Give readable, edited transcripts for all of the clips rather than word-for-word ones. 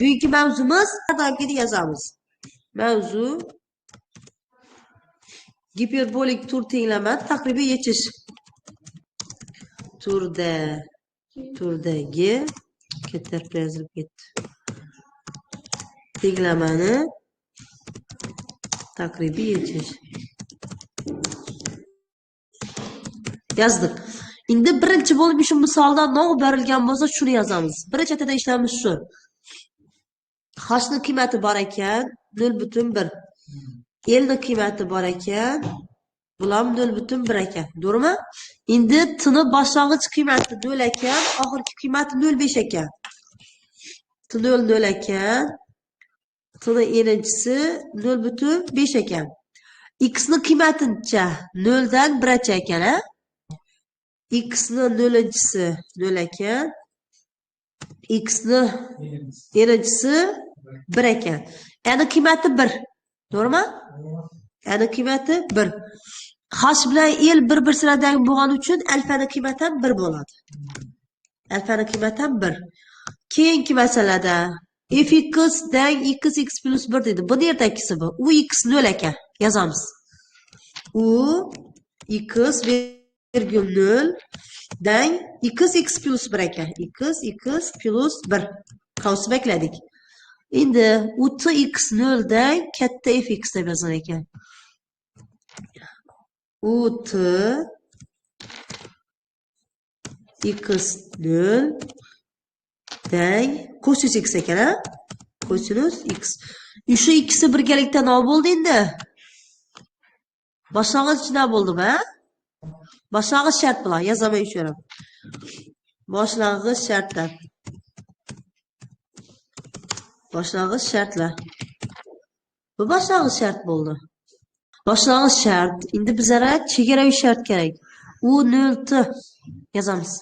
Bugungi mavzumiz taqdimotini yozamiz. Mavzu giperbolik tur tenglama taqribiy yechish. Turdagi katta yazilib ketdi. Tenglamani taqribiy yechish. Yozdik. Endi birinchi bo'lib shu misoldan nima berilgan bo'lsa shuni yozamiz. Birinchi atada ishlamimiz shu. H'ni qiymati bor ekan 0,1. L'ni qiymati bor ekan, bular 0,1 ekan. To'g'rimi? Endi t'ni boshlang'ich qiymati 0 ekan, oxirgi qiymati 0,5 ekan. T 0 ekan. T'ni erinchisi 0,5 ekan. X ni qiymatincha 0 dan 1 ekan, a? X ni 0-chisi 0 ekan. X ni erinchisi 1 ekan. Yani qiymati 1. To'g'rimi? Yani qiymati 1. H bilan L bir sıradan bo'lgani uchun alfani qiymati ham 1 bo'ladi. Alfani qiymati ham 1. Keyingi masalada fx dan x plus 1 dedi. Bu yerdagisi bu. U x 0 ekan. Yozamiz. U x virgül 0 dan x plus 1 ekan. x plus 1. Qavs bekladik. Endi u x 0 dan katta fx deb yozar ekan. U x 0 dan kosinus x ekan, ha? Kosinus x. Shu ikkisi birgalikda nima bo'ldi endi? Boshlang'ich nima bo'ldimi, ha? Boshlang'ich shart bilan yozaman shu yerga. Boshlang'ich shartlar. Boshlang'ich shartlar. Bu boshlang'ich shart bo'ldi. Boshlang'ich shart. Endi bizlara chegaraviy shart kerak. U 0 t yozamiz.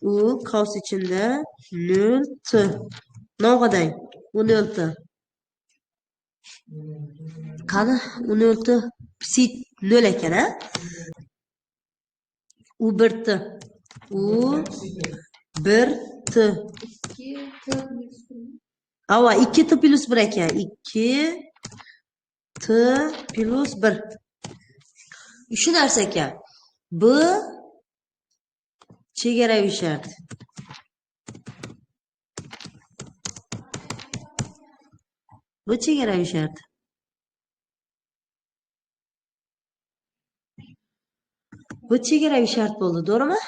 U qavs ichida 0 t. Nog'aday? U 0 t. Qani u 0 t psit 0 ekan, ha? U 1 t. U 1 t. Ava 2 t plus 1 ekan. 2 t plus 1. Shu narsa ekan. Bu chegaraviy shart. Bu chegaraviy shart. Bu chegaraviy shart bo'ldi, to'g'rimi?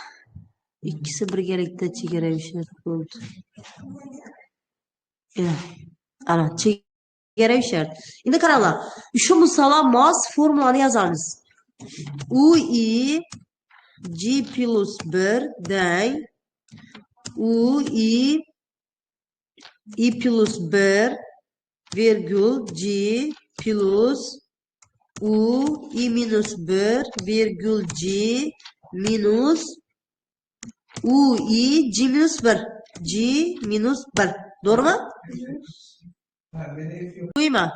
İkisi birgalikda chegaraviy shart bo'ldi. Ana chegaraviy shart. Endi qaranglar. Shu misolga mos formulani yozamiz. U i g plus 1 dan u i plus 1 virgül g plus u i minus 1 virgül g minus u i g minus 1 g minus 1. Doğru mu? Duyma.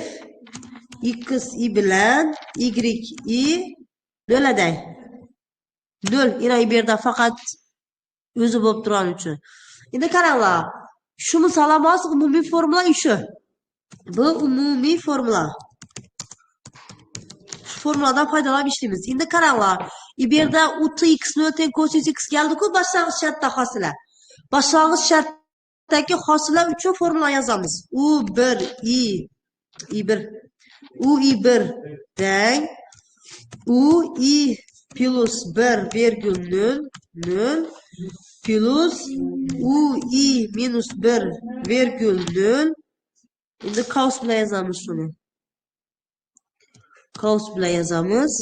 F x i bilan y i noladay. 0 yine bir yerda faqat o'zi bo'lib turgani uchun. Endi qaranglar. Shu misolimiz umumiy formula shu. Bu umumiy formula. Shu formuladan foydalanib ishlaymiz. Endi qaranglar. Bu yerda u t x 0 teng kosinus x keldi-ku boshlang'ich shartda hosila. Boshlang'ich shartdagi hosila uchun formula yozamiz. U 1 i 1 u i 1 dan u i plus 1 virgül 0 plus u i minus 1 virgül 0. Endi qavs bilan yozamiz shuni. Qavs bilan yozamiz.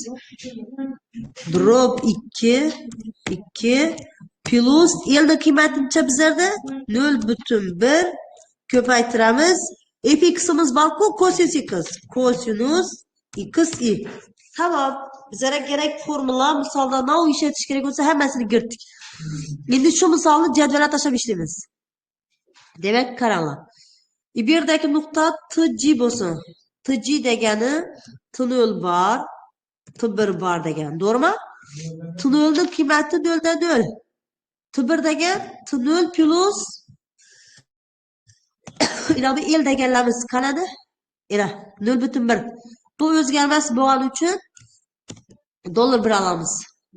Drop 2 plus L'ni qiymatincha bizlarda 0,1 ko'paytiramiz. Fx'imiz bor-ku kosinus x. Kosinus x i. Tamam. Bizlara kerak formula misolda nima ishlatish kerak bo'lsa hammasini kiritdik. Endi shu misolni jadvalga tashlab ishlaymiz. Demak, qaranglar. Bu yerdagi nuqta tj bo'lsin. Tj degani t0 bor, t1 bor degan. To'g'rimi? T0 ning qiymati 0 dan 0. T1 degan T0 plus ilova el deganlarimiz qanadi? Ina 0,1. Bu o'zgarmas bo'lgani uchun dollar bir olamiz.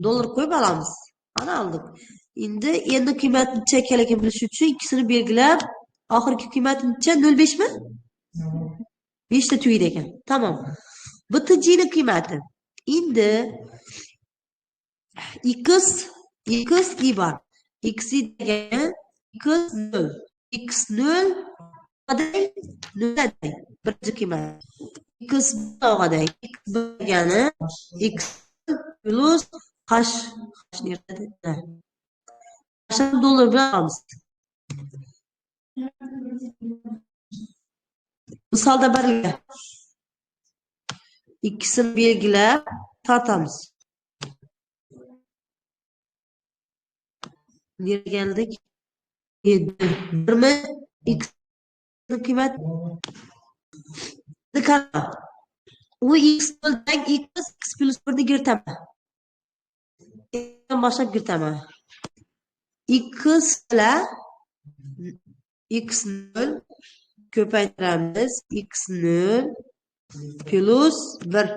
Dollar qo'yib olamiz. Ana oldik. Endi qiymatni necha ekanligini bilish uchun ikkisini belgilab, oxirgi qiymat necha? 0,5 mi? 5 ta tugaydi ekan. Tamam. Bu tijini qiymati. Endi x i bor. X degan x 0. X 0 qanday? 0 qanday? Birinchi qiymat. X qanday? X degani x plus qash nerada? Qashni dollar bilan olamiz. Misolda berilgan. İkisini belgilab tortamiz. Nerga keldik? 1 x qiymat u x bo'lgan x plus 1 ni girtaman. Boshlab girtaman. X bilan x0 ko'paytiramiz. x0 plus 1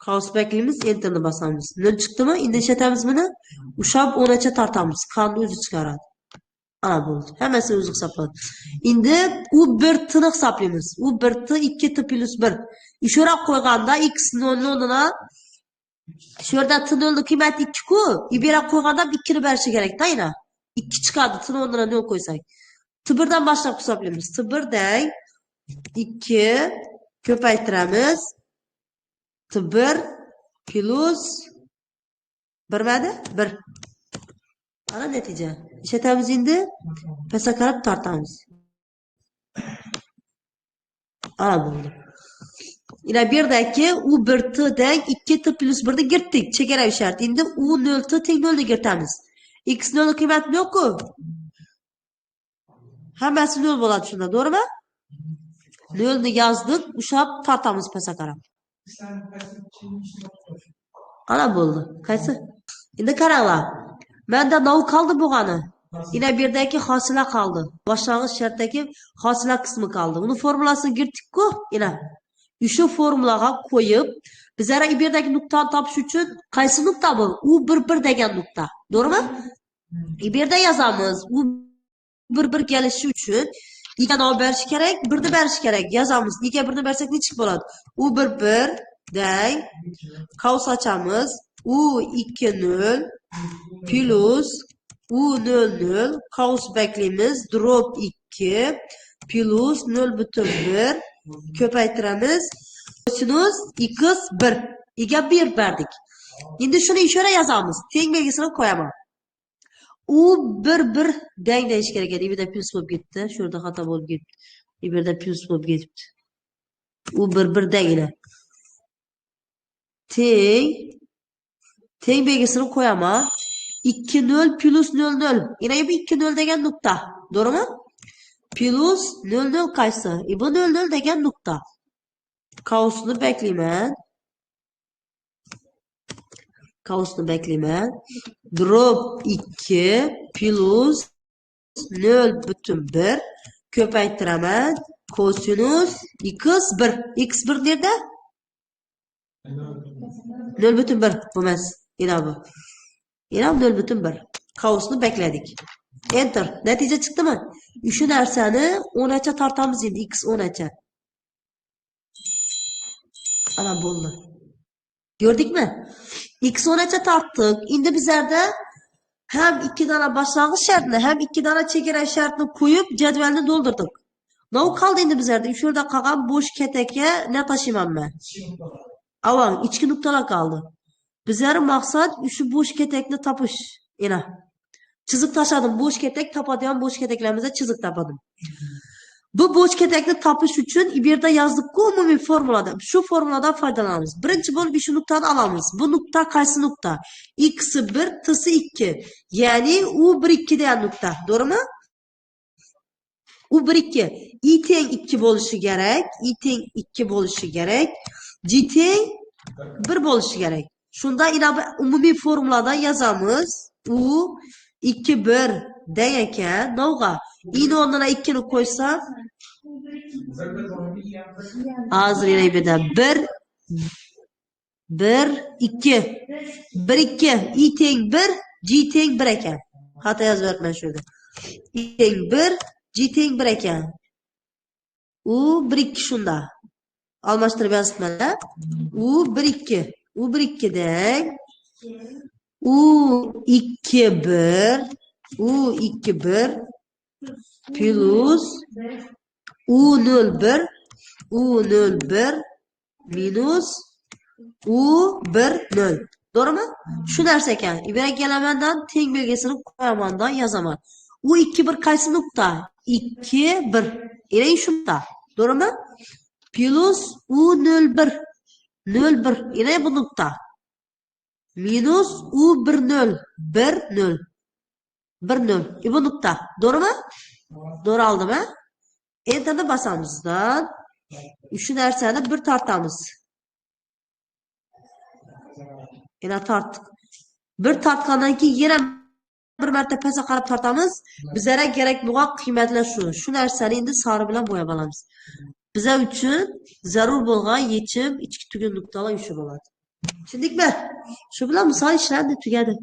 qavsbakligimiz enterni bosamiz. 0 chiqdimi? Endi ishlatamiz buni. Ushab 10gacha tortamiz. Qanday o'zi chiqaradi. Ana bo'ldi. Hammasi o'zi hisoblanadi. Endi u 1 tini hisoblaymiz. U 1 ti 2 ti plus 1. Ishora qo'yganda x0 o'rnina shu yerda t 0 ni qiymati 2 ku. Ibera qo'yganda 2 ni berishi kerak-da yana. 2 chiqadi. T o'rnina 0 qo'ysak. T1 dan boshlab hisoblaymiz. T1 dan 2 ko'paytiramiz. T1 plus 1 madi? 1. Ana natija. Ishlatamiz endi. Pastga qarab tortamiz. Ana bo'ldi. Ina bu yerdagi u 1 t dan 2 t plus 1 ni girtdik. Chegara shart. Endi u 0 t teng 0 ni girtamiz. x0 ni qiymati yo'q-ku. Hammasi 0 bo'ladi shunda, to'g'rimi? 0 ni yozdik, ushab tortamiz pastga qarab. Ana bo'ldi. Qaysi? Endi qaranglar. Menda nav qoldi bo'lgani. Ina bu yerdagi hosila qoldi. Boshlang'ich shartdagi hosila qismi qoldi. Uni formulasini kiritdik-ku, ina. Shu formulaga qo'yib, bizlar bu yerdagi nuqtani topish uchun qaysi nuqta bu? U 1 degan nuqta. To'g'rimi? Bu yerda yozamiz. U 1 kelishi uchun ikkani olib berish kerak, 1 ni berish kerak. Yozamiz. Nega 1 ni bersak nechik bo'ladi? U 1 dan qaus ochamiz. U 2 0 plus u 0 qaus beklaymiz. Drop 2 plus 0,1 ko'paytiramiz. Sinus x 1. Ega 1 berdik. Endi shuni ishora yozamiz. Teng belgisini qo'yaman. U 1 deng deyish kerak edi. Bu yerda plus bo'lib ketdi. Shu yerda xato bo'lib ketdi. Bu yerda plus bo'lib ketdi. U 1 dengina. Teng belgisini qo'yaman. 2 0 plus 0 0. Yana bu 2 0 degan nuqta. To'g'rimi? Plus 0 0 qaysi? Bu 0 0 degan nuqta. Qausni beklayman. Drop 2 plus 0,1 ko'paytiraman. Kosinus x1. x1 nerede? 0,1 bo'lmas. Yana bu. Yana 0,1. Qausni bekladik. Enter. Natija chiqdimi? Shu narsani 10gacha tortamiz endi. X 10gacha. Ana bo'ldi. Gördükmü? X 10gacha tortdik. Endi bizlarda hem 2 dana boshlang'ich shartni, hem 2 dana chegara shartni qo'yib jadvalni to'ldirdik. Nav qoldi endi bizlarda. Shu yerda qolgan bo'sh katakka ne tashiyman men? Avval ichki nuqtalar qoldi. Bizlar maqsad shu bo'sh katakni topish. Ena. Chiziq tashladim. Bo'sh katak topadigan bo'sh kataklarimizni chiziq topadim. Bu bo'sh katakni topish uchun bu yerda yozdik-ku umumiy formulada. Shu formuladan foydalanamiz. Birinchi bo'lib shu nuqtani olamiz. Bu nuqta qaysi nuqta? x1 t2. Ya'ni u 1 2 degan nuqta. To'g'rimi? U 1 2. I teng 2 bo'lishi kerak. I teng 2 bo'lishi kerak. J teng 1 bo'lishi kerak. Shunda ina umumiy formuladan yozamiz. U 2 1 deng ekan. Navga. İni o'rnina 2'ni qo'ysam, hozir yana bu yerda 1 2 1 2 I teng 1 G teng 1 ekan. Xato yozib yotman shu yerda. I teng 1 G teng 1 ekan. U 1 2 shunda. Almashtirib yozibman-da. U 1 2. U 1 2 deng. U 2 1 U 2 1 plus U 0 1 U 0 1 minus U 1 0. Doğru mu? Şu narsa ekan. İbrak elemandan teng belgisini qo'yamandan yozaman. U 2 1 qaysi nuqta? 2 1. Yine şu nuqta. Doğru mu? Plus U 0 1 0 1. Yine bu nuqta. Minus U 1 0 1 0 1 0. Bu nuqta. Doğru mu? Doğru aldım ha? Enter'da basamızdan şu narsani bir tartamiz. Yana tortdik. Bir tortgandan keyin yana bir marta pastga qarab tortamiz. Bizlarga kerak bo'lgan qiymatlar shu. Shu narsani endi sari bilan bo'yab olamiz. Bizlar uchun zarur bo'lgan yechim ichki tugun nuqtalar shu bo'ladi. Tushundikmi? Shu bilan misol ishlandi, tugadi.